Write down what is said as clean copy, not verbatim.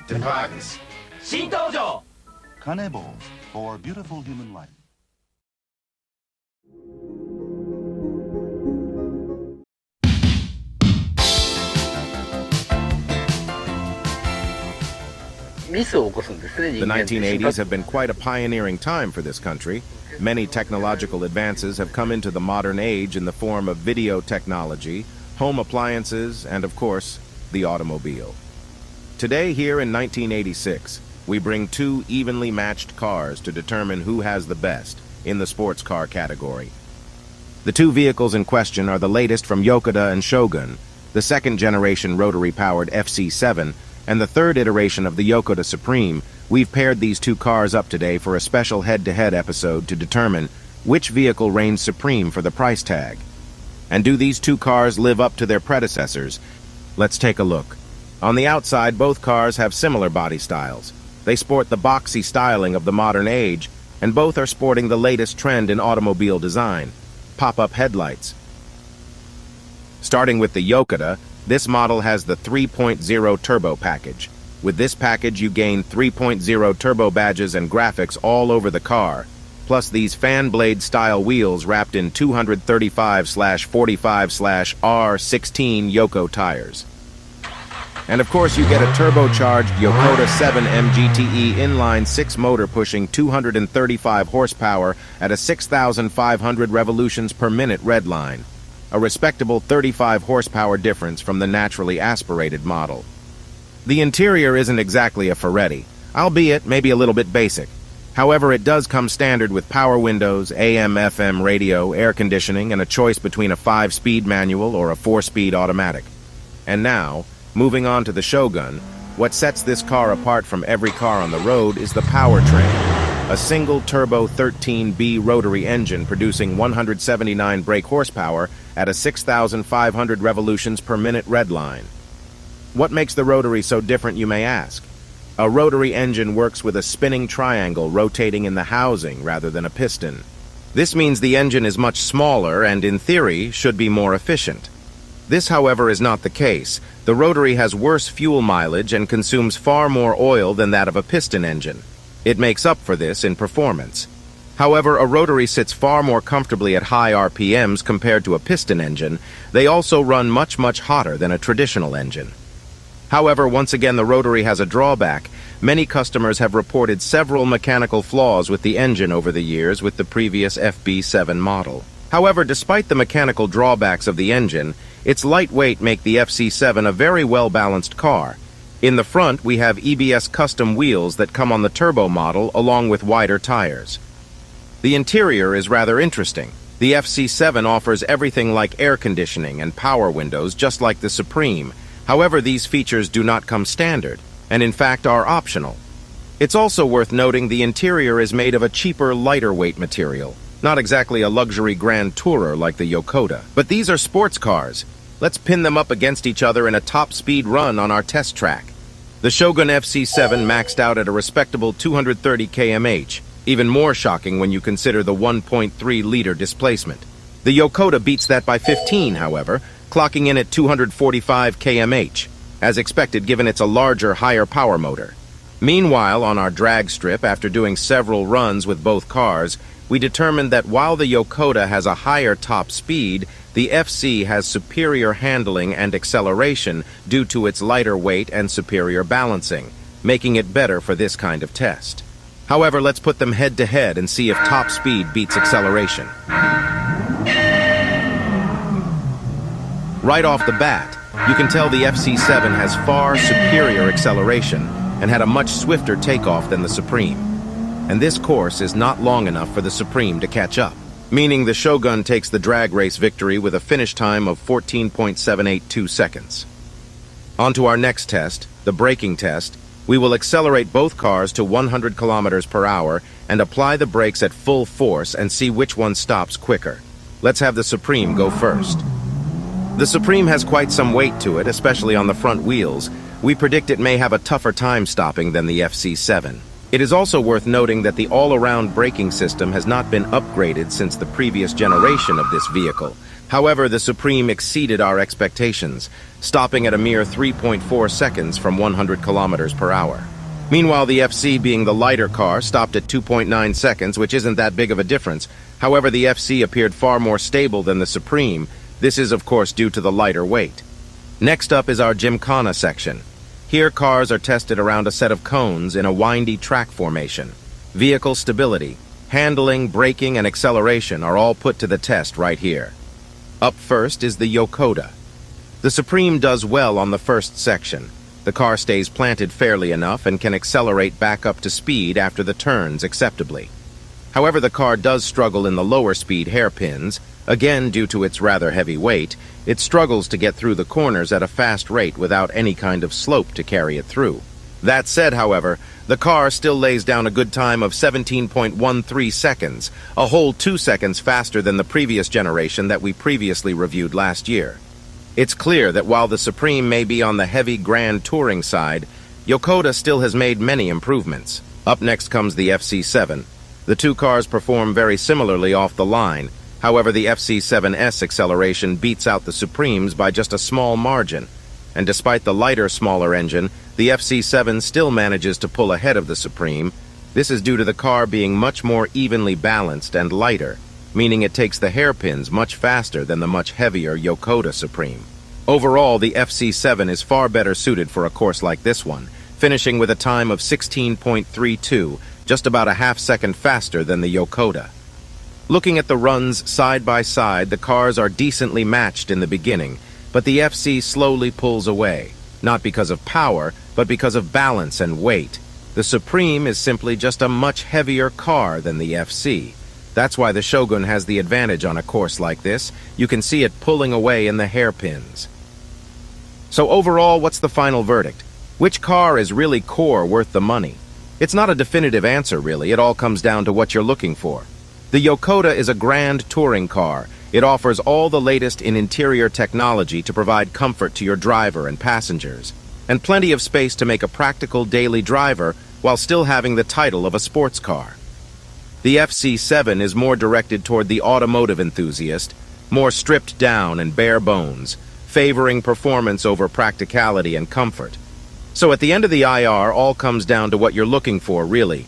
Device 新登場 Kanebo for beautiful human life. The 1980s have been quite a pioneering time for this country. Many technological advances have come into the modern age in the form of video technology, home appliances, and of course, the automobile. Today, here in 1986, we bring two evenly matched cars to determine who has the best in the sports car category. The two vehicles in question are the latest from Yokoda and Shogun, the second-generation rotary-powered FC-7, and the third iteration of the Yokoda Supreme. We've paired these two cars up today for a special head-to-head episode to determine which vehicle reigns supreme for the price tag. And do these two cars live up to their predecessors? Let's take a look. On the outside, both cars have similar body styles. They sport the boxy styling of the modern age, and both are sporting the latest trend in automobile design, pop-up headlights. Starting with the Yokoda, this model has the 3.0 turbo package. With this package, you gain 3.0 turbo badges and graphics all over the car, plus these fan blade style wheels wrapped in 235/45/R16 Yoko tires. And of course, you get a turbocharged Yokoda 7 MGTE inline 6 motor pushing 235 horsepower at a 6,500 revolutions per minute redline, a respectable 35 horsepower difference from the naturally aspirated model. The interior isn't exactly a Ferretti, albeit maybe a little bit basic. However, it does come standard with power windows, AM/FM radio, air conditioning, and a choice between a 5-speed manual or a 4-speed automatic. And now, moving on to the Shogun, what sets this car apart from every car on the road is the powertrain. A single turbo 13B rotary engine producing 179 brake horsepower at a 6,500 revolutions per minute redline. What makes the rotary so different, you may ask? A rotary engine works with a spinning triangle rotating in the housing rather than a piston. This means the engine is much smaller and, in theory, should be more efficient. This, however, is not the case. The rotary has worse fuel mileage and consumes far more oil than that of a piston engine. It makes up for this in performance. However, a rotary sits far more comfortably at high RPMs compared to a piston engine. They also run much hotter than a traditional engine. However, once again, the rotary has a drawback. Many customers have reported several mechanical flaws with the engine over the years with the previous FB7 model. However, despite the mechanical drawbacks of the engine, its lightweight make the FC7 a very well-balanced car. In the front, we have EBS custom wheels that come on the turbo model along with wider tires. The interior is rather interesting. The FC7 offers everything like air conditioning and power windows just like the Supreme. However, these features do not come standard, and in fact are optional. It's also worth noting the interior is made of a cheaper, lighter weight material. Not exactly a luxury grand tourer like the Yokoda. But these are sports cars. Let's pin them up against each other in a top-speed run on our test track. The Shogun FC-7 maxed out at a respectable 230 km/h, even more shocking when you consider the 1.3-liter displacement. The Yokoda beats that by 15, however, clocking in at 245 km/h, as expected given it's a larger, higher power motor. Meanwhile, on our drag strip, after doing several runs with both cars, we determined that while the Yokoda has a higher top speed, the FC has superior handling and acceleration due to its lighter weight and superior balancing, making it better for this kind of test. However, let's put them head-to-head and see if top speed beats acceleration. Right off the bat, you can tell the FC7 has far superior acceleration and had a much swifter takeoff than the Supreme. And this course is not long enough for the Supreme to catch up, meaning the Shogun takes the drag race victory with a finish time of 14.782 seconds. On to our next test, the braking test. We will accelerate both cars to 100 kilometers per hour and apply the brakes at full force and see which one stops quicker. Let's have the Supreme go first. The Supreme has quite some weight to it, especially on the front wheels. We predict it may have a tougher time stopping than the FC7. It is also worth noting that the all-around braking system has not been upgraded since the previous generation of this vehicle. However, the Supreme exceeded our expectations, stopping at a mere 3.4 seconds from 100 kilometers per hour. Meanwhile, the FC, being the lighter car, stopped at 2.9 seconds, which isn't that big of a difference. However, the FC appeared far more stable than the Supreme. This is, of course, due to the lighter weight. Next up is our Gymkhana section. Here, cars are tested around a set of cones in a windy track formation. Vehicle stability, handling, braking, and acceleration are all put to the test right here. Up first is the Yokoda. The Supreme does well on the first section. The car stays planted fairly enough and can accelerate back up to speed after the turns acceptably. However, the car does struggle in the lower speed hairpins. Again, due to its rather heavy weight, it struggles to get through the corners at a fast rate without any kind of slope to carry it through. That said, however, the car still lays down a good time of 17.13 seconds, a whole 2 seconds faster than the previous generation that we previously reviewed last year. It's clear that while the Supreme may be on the heavy grand touring side, Yokoda still has made many improvements. Up next comes the FC-7. The two cars perform very similarly off the line. However, the FC-7's acceleration beats out the Supreme's by just a small margin. And despite the lighter, smaller engine, the FC-7 still manages to pull ahead of the Supreme. This is due to the car being much more evenly balanced and lighter, meaning it takes the hairpins much faster than the much heavier Yokoda Supreme. Overall, the FC-7 is far better suited for a course like this one, finishing with a time of 16.32, just about a half second faster than the Yokoda. Looking at the runs side by side, the cars are decently matched in the beginning, but the FC slowly pulls away, not because of power, but because of balance and weight. The Supreme is simply just a much heavier car than the FC. That's why the Shogun has the advantage on a course like this. You can see it pulling away in the hairpins. So overall, what's the final verdict? Which car is really core worth the money? It's not a definitive answer, really. It all comes down to what you're looking for. The Yokoda is a grand touring car. It offers all the latest in interior technology to provide comfort to your driver and passengers, and plenty of space to make a practical daily driver while still having the title of a sports car. The FC-7 is more directed toward the automotive enthusiast, more stripped down and bare bones, favoring performance over practicality and comfort. So at the end of the IR, all comes down to what you're looking for, really.